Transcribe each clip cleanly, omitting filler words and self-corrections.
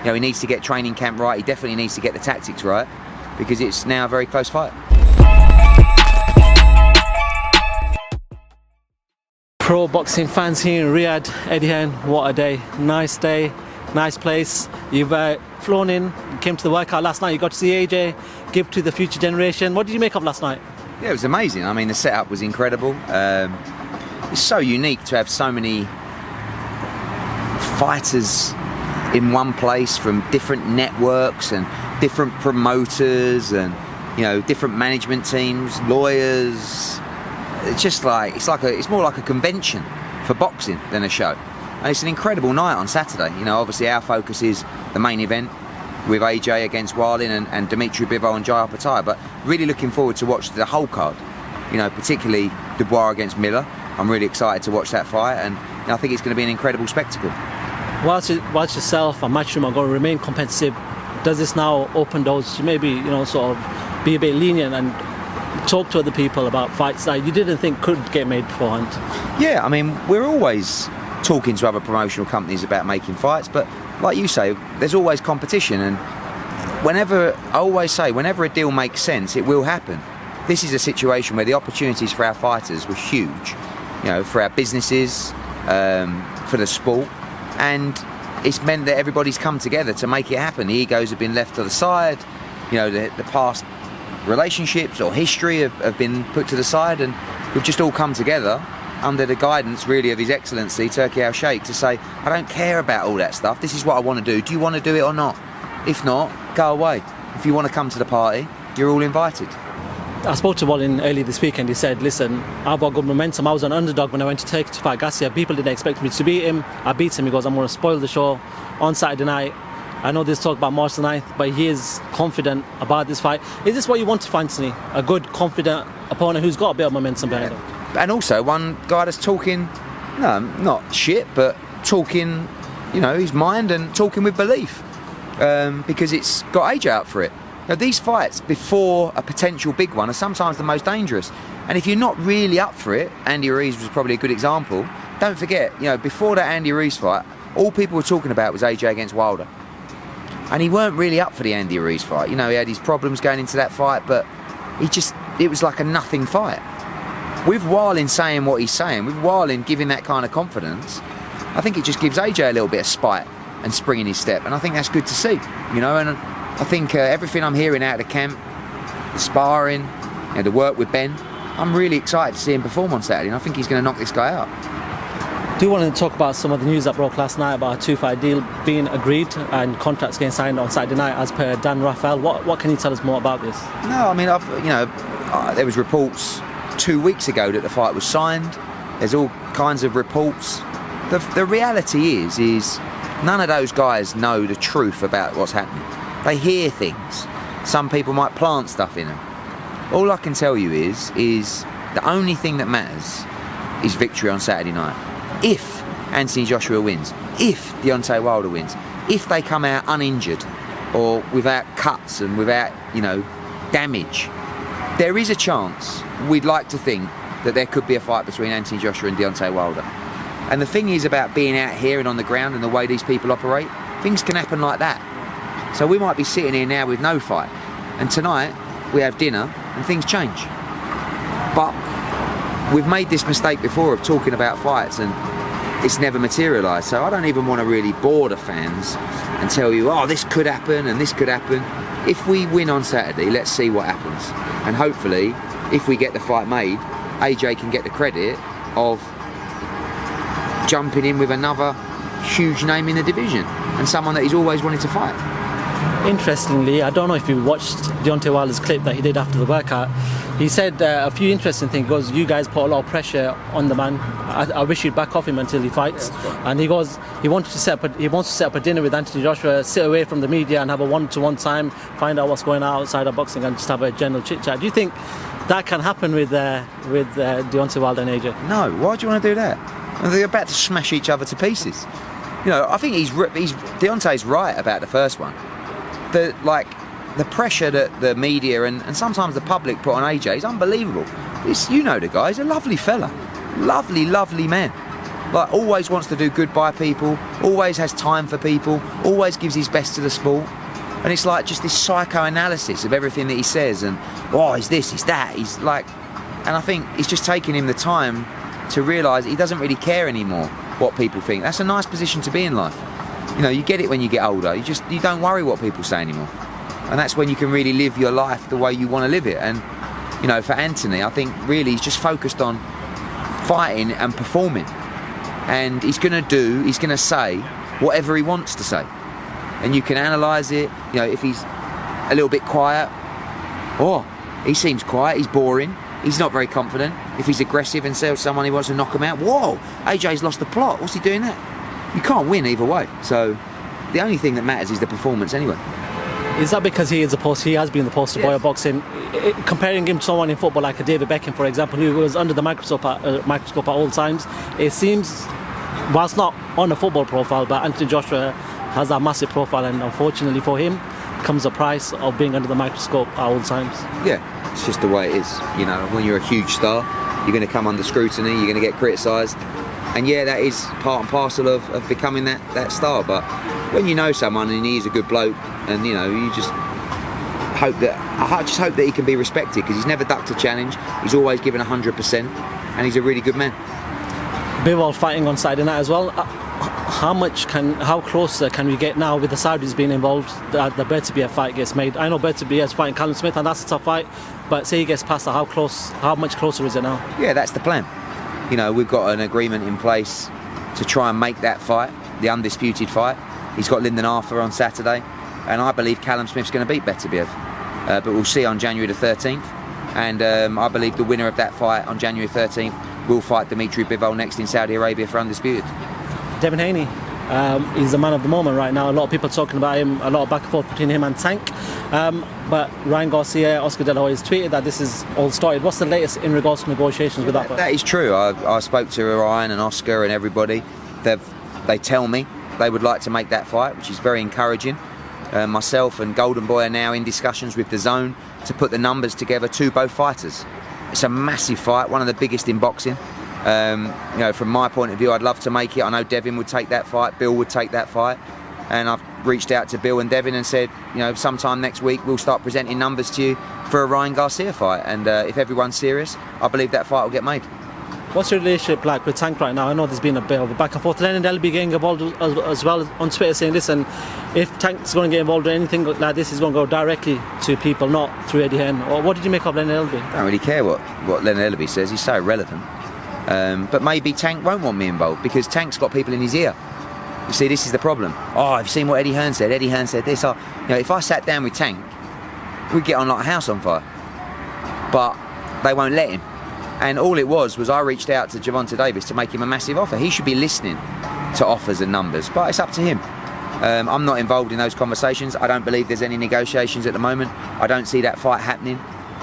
You know, he needs to get training camp right. He definitely needs to get the tactics right, because it's now a very close fight. Pro boxing fans here in Riyadh, Eddie Hearn, what a day. Nice day, nice place. You've flown in, came to the workout last night, you got to see AJ give to the future generation. What did you make of last night? Yeah, it was amazing. I mean, the setup was incredible. It's so unique to have so many fighters in one place from different networks and different promoters and, you know, different management teams, lawyers. It's just like, it's more like a convention for boxing than a show. And it's an incredible night on Saturday. You know, obviously our focus is the main event with AJ against Wallin and Dimitri Bivol and Jai Opetaia, but really looking forward to watch the whole card. You know, particularly Dubois against Miller. I'm really excited to watch that fight, and you know, I think it's going to be an incredible spectacle. Whilst yourself and Matchroom are going to remain competitive, does this now open doors to maybe, you know, sort of be a bit lenient and talk to other people about fights that you didn't think could get made beforehand? Yeah, I mean, we're always talking to other promotional companies about making fights, but like you say, there's always competition, and I always say, whenever a deal makes sense, it will happen. This is a situation where the opportunities for our fighters were huge, you know, for our businesses, for the sport, and it's meant that everybody's come together to make it happen. The egos have been left to the side, you know, the past relationships or history have been put to the side, and we've just all come together under the guidance really of His Excellency Turki Al-Sheikh to say, I don't care about all that stuff, this is what I want to do. Do you want to do it or not? If not, go away. If you want to come to the party, you're all invited. I spoke to Wallin earlier this week and he said, listen, I've got good momentum. I was an underdog when I went to Turkey to fight Garcia. People didn't expect me to beat him. I beat him. He goes, I'm going to spoil the show on Saturday night. I know there's talk about March the 9th, but he is confident about this fight. Is this what you want to find, Anthony? A good, confident opponent who's got a bit of momentum behind him? And also one guy that's talking, no, not shit, but talking, you know, his mind and talking with belief, because it's got AJ out for it. Now, these fights before a potential big one are sometimes the most dangerous. And if you're not really up for it, Andy Ruiz was probably a good example. Don't forget, you know, before that Andy Ruiz fight, all people were talking about was AJ against Wilder. And he weren't really up for the Andy Ruiz fight. You know, he had his problems going into that fight, but it was like a nothing fight. With Wallin saying what he's saying, with Wallin giving that kind of confidence, I think it just gives AJ a little bit of spite and spring in his step, and I think that's good to see, you know. And I think everything I'm hearing out of the camp, the sparring, you know, the work with Benn, I'm really excited to see him perform on Saturday, and I think he's going to knock this guy out. Do you want to talk about some of the news that broke last night about a two-fight deal being agreed and contracts getting signed on Saturday night as per Dan Raphael? What can you tell us more about this? No, I mean, there was reports 2 weeks ago that the fight was signed. There's all kinds of reports. The reality is none of those guys know the truth about what's happening. They hear things. Some people might plant stuff in them. All I can tell you is the only thing that matters is victory on Saturday night. If Anthony Joshua wins, if Deontay Wilder wins, if they come out uninjured or without cuts and without, you know, damage, there is a chance, we'd like to think, that there could be a fight between Anthony Joshua and Deontay Wilder. And the thing is about being out here and on the ground and the way these people operate, things can happen like that. So we might be sitting here now with no fight, and tonight we have dinner and things change. But we've made this mistake before of talking about fights and it's never materialised. So I don't even want to really bore the fans and tell you, oh, this could happen and this could happen. If we win on Saturday, let's see what happens. And hopefully, if we get the fight made, AJ can get the credit of jumping in with another huge name in the division and someone that he's always wanted to fight. Interestingly, I don't know if you watched Deontay Wilder's clip that he did after the workout. He said a few interesting things. He goes, you guys put a lot of pressure on the man. I wish you'd back off him until he fights. And he goes, he wants to set up a dinner with Anthony Joshua, sit away from the media and have a one-to-one time, find out what's going on outside of boxing and just have a general chit-chat. Do you think that can happen with Deontay Wilder and AJ? No, why do you want to do that? They're about to smash each other to pieces. You know, I think Deontay's right about the first one. The pressure that the media and sometimes the public put on AJ is unbelievable. You know the guy, he's a lovely fella. Lovely, lovely man. Like, always wants to do good by people, always has time for people, always gives his best to the sport. And it's like just this psychoanalysis of everything that he says, and oh, he's this, he's that, he's like, and I think it's just taking him the time to realise he doesn't really care anymore what people think. That's a nice position to be in life. You know, you get it when you get older. You don't worry what people say anymore, and that's when you can really live your life the way you want to live it. And you know, for Anthony, I think really he's just focused on fighting and performing, and he's going to say whatever he wants to say, and you can analyse it. You know, if he's a little bit quiet, oh, he seems quiet, he's boring, he's not very confident. If he's aggressive and tells someone he wants to knock him out, whoa, AJ's lost the plot, what's he doing that? You can't win either way. So the only thing that matters is the performance anyway. Is that because he has been the poster boy of boxing? Comparing him to someone in football like a David Beckham, for example, who was under the microscope at all times, it seems, whilst not on a football profile, but Anthony Joshua has that massive profile, and unfortunately for him comes the price of being under the microscope at all times. Yeah, it's just the way it is. You know, when you're a huge star, you're going to come under scrutiny, you're going to get criticised, and yeah, that is part and parcel of becoming that star. But when you know someone and he's a good bloke, and you know, you just hope that he can be respected, because he's never ducked a challenge, he's always given 100%, and he's a really good man. Bivol fighting on Saturday night as well. How close can we get now with the Saudis being involved, that the Beterbiev fight gets made? I know Beterbiev is fighting Callum Smith, and that's a tough fight, but say he gets past that, how much closer is it now? Yeah, that's the plan. You know, we've got an agreement in place to try and make that fight the undisputed fight. He's got Lyndon Arthur on Saturday, and I believe Callum Smith's going to beat Beterbiev, but we'll see on January the 13th, and I believe the winner of that fight on January 13th will fight Dimitri Bivol next in Saudi Arabia for undisputed. Devin Haney, he's the man of the moment right now. A lot of people talking about him, a lot of back and forth between him and Tank. But Ryan Garcia, Oscar De La Hoya has tweeted that this is all started. What's the latest in regards to negotiations with that fight? That is true. I spoke to Ryan and Oscar and everybody. They tell me they would like to make that fight, which is very encouraging. Myself and Golden Boy are now in discussions with the Zone to put the numbers together to both fighters. It's a massive fight, one of the biggest in boxing. You know, from my point of view, I'd love to make it. I know Devin would take that fight, Bill would take that fight, and I've reached out to Bill and Devin and said, you know, sometime next week we'll start presenting numbers to you for a Ryan Garcia fight, and if everyone's serious, I believe that fight will get made. What's your relationship like with Tank right now? I know there's been a bit of a back and forth. Lennon Elby getting involved as well on Twitter, saying, listen, if Tank's going to get involved in anything like this, he's going to go directly to people, not through Eddie Hearn. Or what did you make of Lennon Elby? I don't really care what Lennon Elby says. He's so irrelevant. But maybe Tank won't want me involved, because Tank's got people in his ear. You see, this is the problem. Oh, I've seen what Eddie Hearn said. Eddie Hearn said this. You know, if I sat down with Tank, we'd get on like a house on fire. But they won't let him. And all it was I reached out to Gervonta Davis to make him a massive offer. He should be listening to offers and numbers, but it's up to him. I'm not involved in those conversations. I don't believe there's any negotiations at the moment. I don't see that fight happening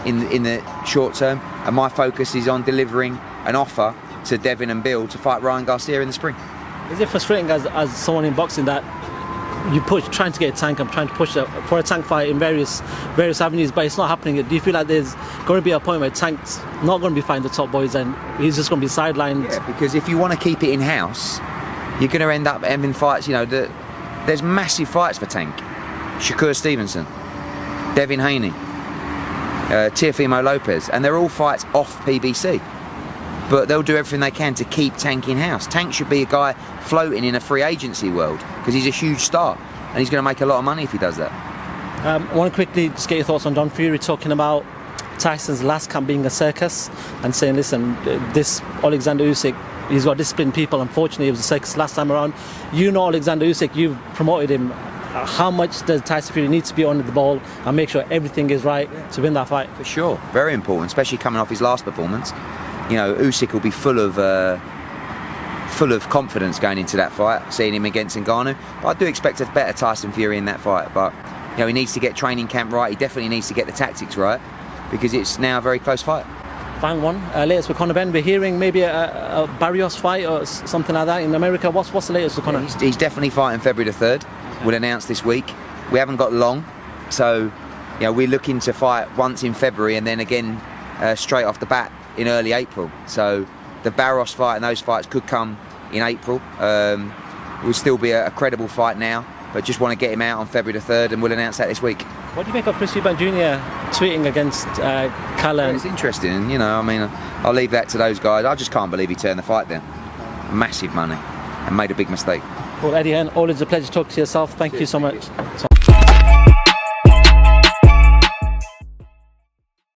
in the short term, and my focus is on delivering an offer to Devin and Bill to fight Ryan Garcia in the spring. Is it frustrating as someone in boxing that you trying to get a Tank, I'm trying to push for a Tank fight in various avenues, but it's not happening? Do you feel like there's going to be a point where Tank's not going to be fighting the top boys and he's just going to be sidelined? Yeah, because if you want to keep it in-house, you're going to end up having fights, you know, there's massive fights for Tank. Shakur Stevenson, Devin Haney, Teofimo Lopez, and they're all fights off PBC. But they'll do everything they can to keep Tank in-house. Tank should be a guy floating in a free agency world, because he's a huge star and he's going to make a lot of money if he does that. I want to quickly just get your thoughts on Don Fury talking about Tyson's last camp being a circus, and saying, listen, this Alexander Usyk, he's got disciplined people. Unfortunately, it was a circus last time around. You know Alexander Usyk, you've promoted him. How much does Tyson Fury need to be on the ball and make sure everything is right to win that fight? For sure, very important, especially coming off his last performance. You know, Usyk will be full of confidence going into that fight, seeing him against Ngannou. But I do expect a better Tyson Fury in that fight. But you know, he needs to get training camp right. He definitely needs to get the tactics right, because it's now a very close fight. Final one, latest with Conor Benn. We're hearing maybe a Barrios fight or something like that in America. What's the latest with Conor? He's definitely fighting February the 3rd. We'll announce this week. We haven't got long, so you know, we're looking to fight once in February and then again straight off the bat in early April. So the Barros fight and those fights could come in April. Will still be a credible fight now, but just want to get him out on February the 3rd, and we'll announce that this week. What do you make of Chris Eubank Jr. tweeting against Callum? It's interesting, you know. I mean, I'll leave that to those guys. I just can't believe he turned the fight down. Massive money, and made a big mistake. Well, Eddie Hearn, always a pleasure to talk to yourself. Thank you so much.